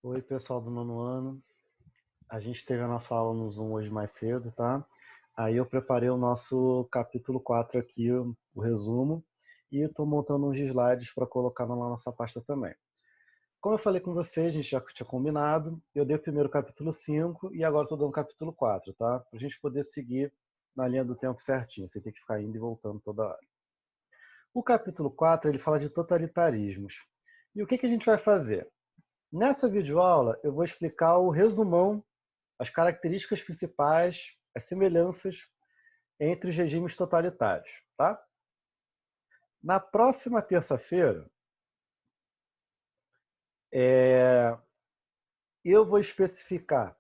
Oi, pessoal do nono ano. A gente teve a nossa aula no Zoom hoje mais cedo, tá? Aí eu preparei o nosso capítulo 4 aqui, o resumo, e estou montando uns slides para colocar na nossa pasta também. Como eu falei com vocês, a gente já tinha combinado, eu dei o primeiro capítulo 5 e agora estou dando o capítulo 4, tá? Para a gente poder seguir na linha do tempo certinho, sem ter que ficar indo e voltando toda hora. O capítulo 4 ele fala de totalitarismos. E o que a gente vai fazer? Nessa videoaula, eu vou explicar o resumão, as características principais, as semelhanças entre os regimes totalitários, tá? Na próxima terça-feira, eu vou especificar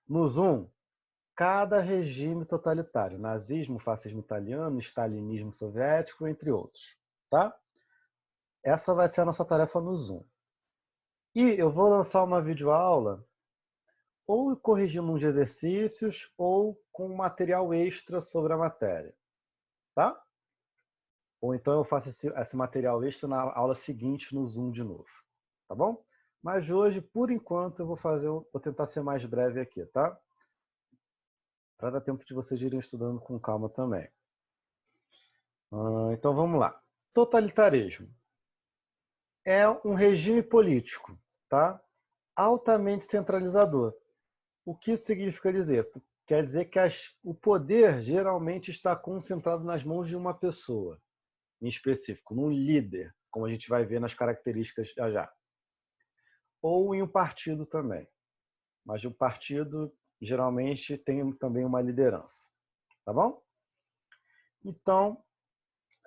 no Zoom cada regime totalitário, nazismo, fascismo italiano, stalinismo soviético, entre outros, tá? Essa vai ser a nossa tarefa no Zoom. E eu vou lançar uma videoaula ou corrigindo uns exercícios ou com material extra sobre a matéria, tá? Ou então eu faço esse material extra na aula seguinte no Zoom de novo, tá bom? Mas hoje, por enquanto, vou tentar ser mais breve aqui, tá? Para dar tempo de vocês irem estudando com calma também. Então vamos lá. Totalitarismo é um regime político, tá? Altamente centralizador. O que isso significa dizer? Quer dizer que o poder geralmente está concentrado nas mãos de uma pessoa, em específico, num líder, como a gente vai ver nas características já já. Ou em um partido também. Mas o partido geralmente tem também uma liderança. Tá bom? Então,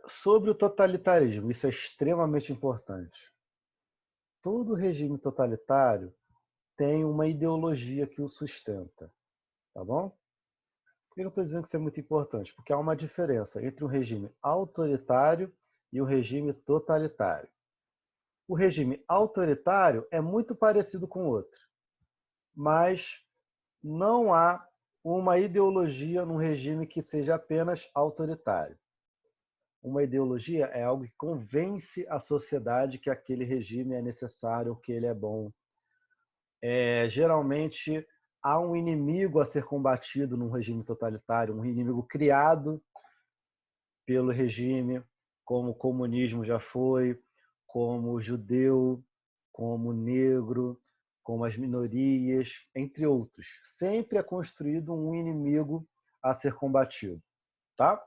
sobre o totalitarismo, isso é extremamente importante. Todo regime totalitário tem uma ideologia que o sustenta. Tá bom? Por que eu estou dizendo que isso é muito importante? Porque há uma diferença entre um regime autoritário e um regime totalitário. O regime autoritário é muito parecido com o outro, mas não há uma ideologia num regime que seja apenas autoritário. Uma ideologia é algo que convence a sociedade que aquele regime é necessário, que ele é bom. Geralmente há um inimigo a ser combatido num regime totalitário, um inimigo criado pelo regime, como o comunismo já foi, como o judeu, como o negro, como as minorias, entre outros. Sempre é construído um inimigo a ser combatido, tá?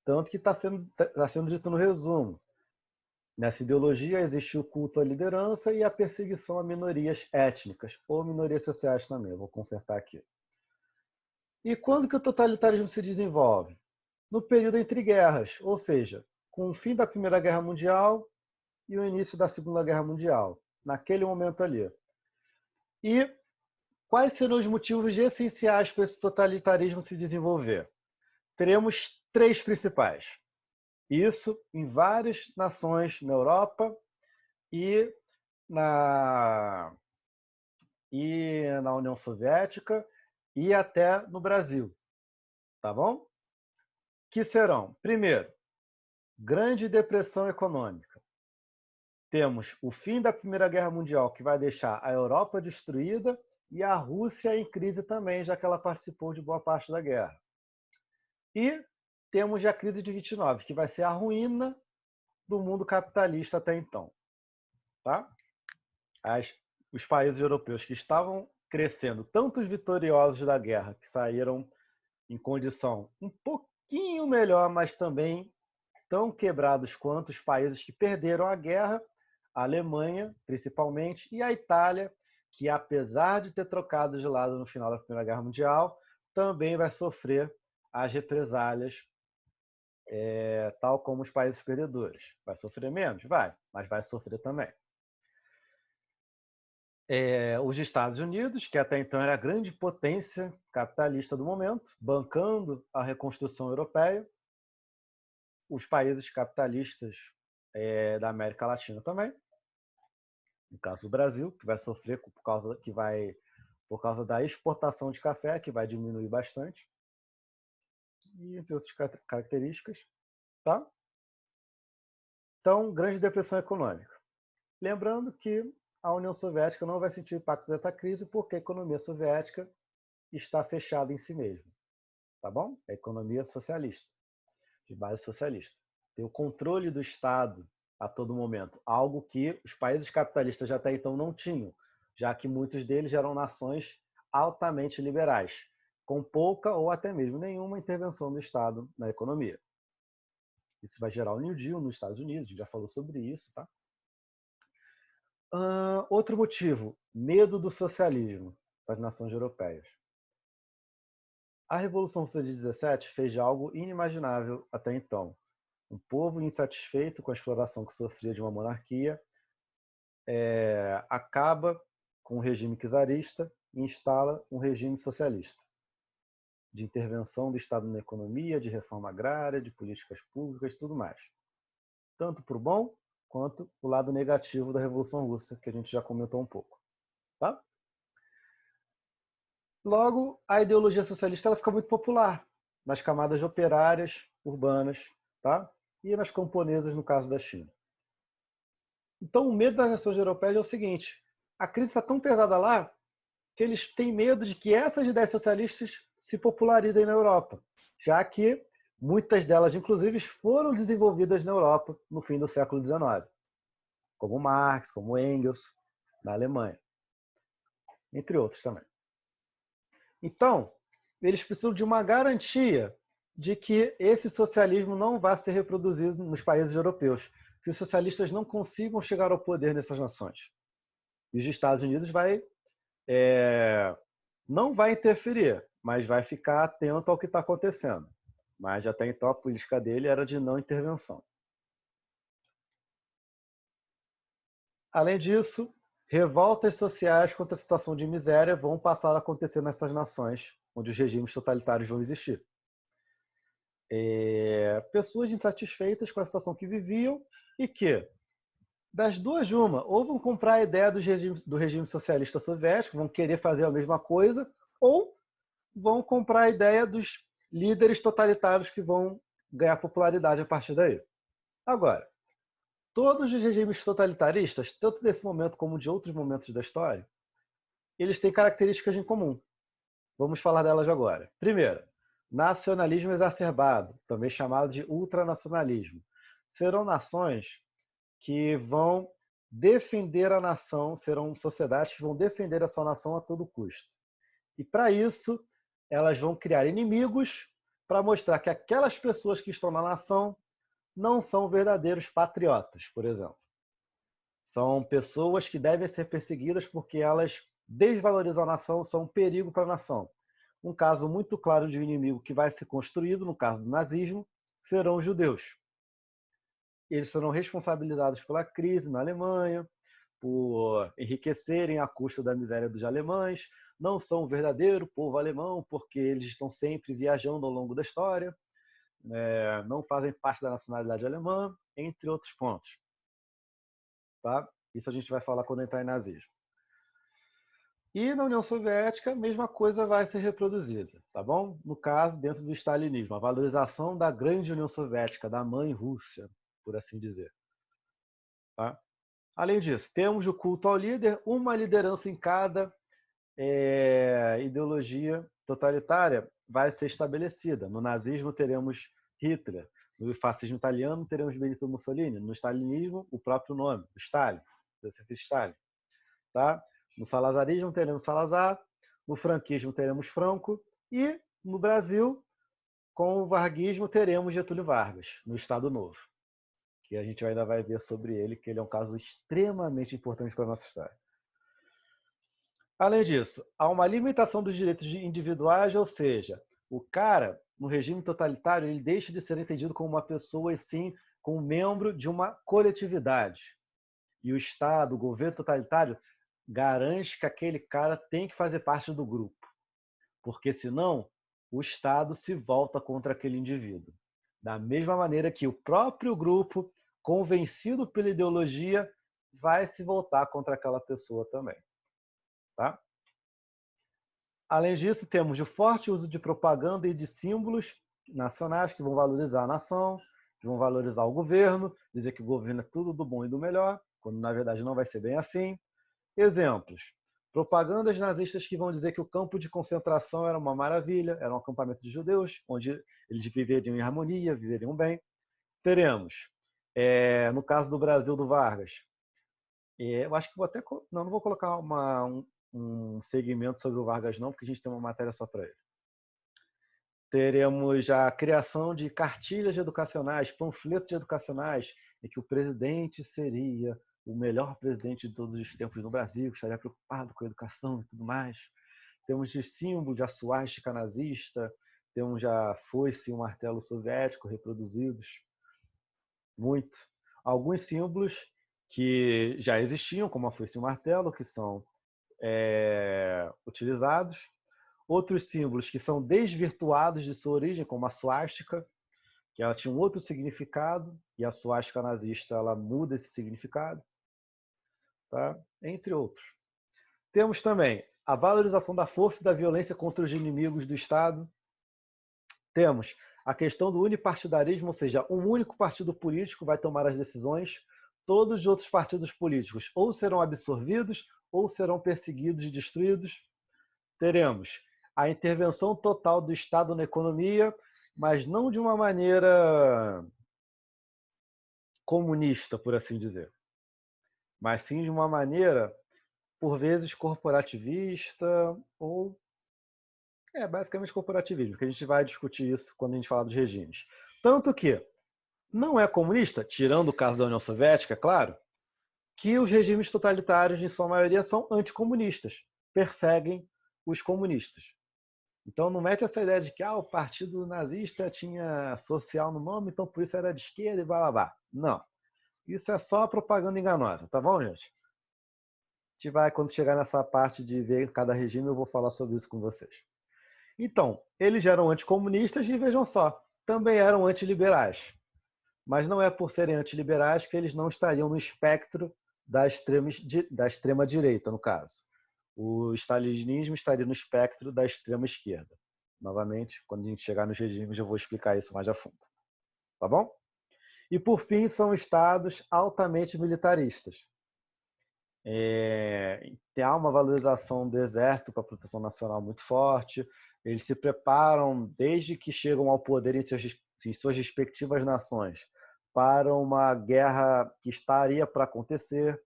Tanto que está sendo dito no resumo. Nessa ideologia existe o culto à liderança e a perseguição a minorias étnicas ou minorias sociais também. Eu vou consertar aqui. E quando que o totalitarismo se desenvolve? No período entre guerras, ou seja, com o fim da Primeira Guerra Mundial e o início da Segunda Guerra Mundial, naquele momento ali. E quais serão os motivos essenciais para esse totalitarismo se desenvolver? Teremos três principais. Isso em várias nações na Europa e na, na União Soviética e até no Brasil, tá bom? Que serão, primeiro, Grande Depressão Econômica. Temos o fim da Primeira Guerra Mundial, que vai deixar a Europa destruída e a Rússia em crise também, já que ela participou de boa parte da guerra. E temos a crise de 29, que vai ser a ruína do mundo capitalista até então. Tá? Os países europeus que estavam crescendo, tanto os vitoriosos da guerra, que saíram em condição um pouquinho melhor, mas também tão quebrados quanto os países que perderam a guerra, a Alemanha, principalmente, e a Itália, que apesar de ter trocado de lado no final da Primeira Guerra Mundial, também vai sofrer as represálias, tal como os países perdedores. Vai sofrer menos? Vai, mas vai sofrer também. Os Estados Unidos, que até então era a grande potência capitalista do momento, bancando a reconstrução europeia, os países capitalistas da América Latina também, no caso do Brasil, que vai sofrer por causa da exportação de café, que vai diminuir bastante, e entre outras características, tá? Então, Grande Depressão Econômica. Lembrando que a União Soviética não vai sentir o impacto dessa crise porque a economia soviética está fechada em si mesma. Tá bom? É a economia socialista, de base socialista. Tem o controle do Estado a todo momento, algo que os países capitalistas já até então não tinham, já que muitos deles eram nações altamente liberais, com pouca ou até mesmo nenhuma intervenção do Estado na economia. Isso vai gerar o New Deal nos Estados Unidos, a gente já falou sobre isso, tá? Outro motivo, medo do socialismo das nações europeias. A Revolução Russa de 17 fez algo inimaginável até então. Um povo insatisfeito com a exploração que sofria de uma monarquia acaba com o regime czarista e instala um regime socialista, de intervenção do Estado na economia, de reforma agrária, de políticas públicas, tudo mais. Tanto para o bom quanto o lado negativo da Revolução Russa, que a gente já comentou um pouco. Tá? Logo, a ideologia socialista ela fica muito popular nas camadas operárias, urbanas, tá? E nas camponesas, no caso da China. Então, o medo das nações europeias é o seguinte: a crise está tão pesada lá que eles têm medo de que essas ideias socialistas se popularizem na Europa, já que muitas delas, inclusive, foram desenvolvidas na Europa no fim do século XIX, como Marx, como Engels, na Alemanha, entre outros também. Então, eles precisam de uma garantia de que esse socialismo não vai ser reproduzido nos países europeus, que os socialistas não consigam chegar ao poder nessas nações. E os Estados Unidos não vai interferir, mas vai ficar atento ao que está acontecendo. Mas até então a política dele era de não intervenção. Além disso, revoltas sociais contra a situação de miséria vão passar a acontecer nessas nações onde os regimes totalitários vão existir. Pessoas insatisfeitas com a situação que viviam e que, das duas, uma, ou vão comprar a ideia do regime socialista soviético, vão querer fazer a mesma coisa, ou vão comprar a ideia dos líderes totalitários que vão ganhar popularidade a partir daí. Agora, todos os regimes totalitaristas, tanto desse momento como de outros momentos da história, eles têm características em comum. Vamos falar delas agora. Primeiro, nacionalismo exacerbado, também chamado de ultranacionalismo. Serão nações que vão defender a nação, serão sociedades que vão defender a sua nação a todo custo. E para isso, elas vão criar inimigos para mostrar que aquelas pessoas que estão na nação não são verdadeiros patriotas, por exemplo. São pessoas que devem ser perseguidas porque elas desvalorizam a nação, são um perigo para a nação. Um caso muito claro de um inimigo que vai ser construído, no caso do nazismo, serão os judeus. Eles serão responsabilizados pela crise na Alemanha, por enriquecerem à custa da miséria dos alemães, não são o verdadeiro povo alemão, porque eles estão sempre viajando ao longo da história, não fazem parte da nacionalidade alemã, entre outros pontos. Tá? Isso a gente vai falar quando entrar em nazismo. E na União Soviética, a mesma coisa vai ser reproduzida, tá bom? No caso, dentro do stalinismo, a valorização da grande União Soviética, da mãe Rússia, por assim dizer. Tá? Além disso, temos o culto ao líder, uma liderança em cada ideologia totalitária vai ser estabelecida. No nazismo teremos Hitler, no fascismo italiano teremos Benito Mussolini, no stalinismo o próprio nome, Stalin, Joseph Stalin. Tá? No salazarismo teremos Salazar, no franquismo teremos Franco e no Brasil, com o varguismo, teremos Getúlio Vargas, no Estado Novo, que a gente ainda vai ver sobre ele, que ele é um caso extremamente importante para a nossa história. Além disso, há uma limitação dos direitos individuais, ou seja, o cara, no regime totalitário, ele deixa de ser entendido como uma pessoa, e sim como membro de uma coletividade. E o Estado, o governo totalitário, garante que aquele cara tem que fazer parte do grupo, porque senão o Estado se volta contra aquele indivíduo. Da mesma maneira que o próprio grupo, convencido pela ideologia, vai se voltar contra aquela pessoa também. Tá? Além disso, temos o forte uso de propaganda e de símbolos nacionais que vão valorizar a nação, que vão valorizar o governo, dizer que o governo é tudo do bom e do melhor, quando na verdade não vai ser bem assim. Exemplos: propagandas nazistas que vão dizer que o campo de concentração era uma maravilha, era um acampamento de judeus, onde eles viveriam em harmonia, viveriam bem. Teremos, no caso do Brasil do Vargas, eu acho que vou até... Não vou colocar um segmento sobre o Vargas não, porque a gente tem uma matéria só para ele. Teremos a criação de cartilhas educacionais, panfletos educacionais, em que o presidente seria o melhor presidente de todos os tempos no Brasil, que estaria preocupado com a educação e tudo mais. Temos o símbolo de a suástica nazista, temos a foice e o martelo soviético reproduzidos. Muito. Alguns símbolos que já existiam, como a foice e o martelo, que são utilizados. Outros símbolos que são desvirtuados de sua origem, como a suástica, que ela tinha um outro significado, e a suástica nazista ela muda esse significado, tá? Entre outros. Temos também a valorização da força e da violência contra os inimigos do Estado. Temos a questão do unipartidarismo, ou seja, um único partido político vai tomar as decisões, todos os outros partidos políticos ou serão absorvidos ou serão perseguidos e destruídos. Teremos a intervenção total do Estado na economia, mas não de uma maneira comunista, por assim dizer, mas sim de uma maneira, por vezes, corporativista ou... basicamente corporativismo, que a gente vai discutir isso quando a gente falar dos regimes. Tanto que não é comunista, tirando o caso da União Soviética, é claro, que os regimes totalitários, em sua maioria, são anticomunistas, perseguem os comunistas. Então não mete essa ideia de que o partido nazista tinha social no nome, então por isso era de esquerda e blá blá blá. Não. Isso é só propaganda enganosa, tá bom, gente? A gente vai, quando chegar nessa parte de ver cada regime, eu vou falar sobre isso com vocês. Então, eles eram anticomunistas e, vejam só, também eram antiliberais. Mas não é por serem antiliberais que eles não estariam no espectro da extrema-direita, no caso. O stalinismo estaria no espectro da extrema-esquerda. Novamente, quando a gente chegar nos regimes, eu vou explicar isso mais a fundo. Tá bom? E, por fim, são estados altamente militaristas. Há uma valorização do exército para a proteção nacional muito forte. Eles se preparam, desde que chegam ao poder em suas respectivas nações, para uma guerra que estaria para acontecer.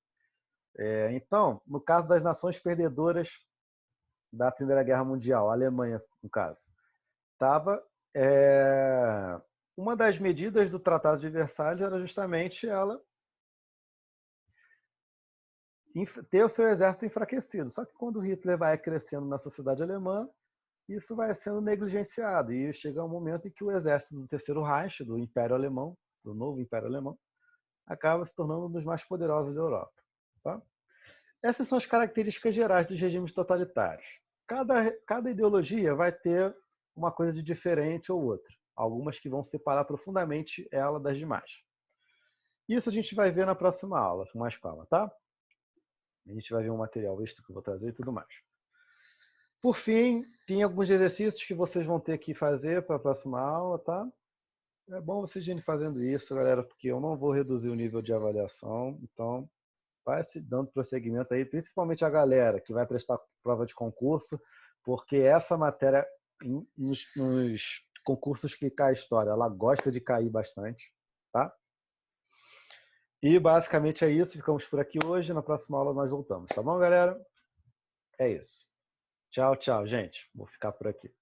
Então, no caso das nações perdedoras da Primeira Guerra Mundial, a Alemanha, no caso, estava... uma das medidas do Tratado de Versalhes era justamente ela ter o seu exército enfraquecido. Só que quando Hitler vai crescendo na sociedade alemã, isso vai sendo negligenciado. E chega um momento em que o exército do Terceiro Reich, do Império Alemão, do novo Império Alemão, acaba se tornando um dos mais poderosos da Europa. Tá? Essas são as características gerais dos regimes totalitários. Cada ideologia vai ter uma coisa de diferente ou outra. Algumas que vão separar profundamente ela das demais. Isso a gente vai ver na próxima aula, com mais calma, tá? A gente vai ver um material extra que eu vou trazer e tudo mais. Por fim, tem alguns exercícios que vocês vão ter que fazer para a próxima aula, tá? É bom vocês irem fazendo isso, galera, porque eu não vou reduzir o nível de avaliação, então vai se dando prosseguimento aí, principalmente a galera que vai prestar prova de concurso, porque essa matéria, nos concursos que cai história, ela gosta de cair bastante, tá? E basicamente é isso, ficamos por aqui hoje, na próxima aula nós voltamos, tá bom, galera? É isso. Tchau, tchau, gente. Vou ficar por aqui.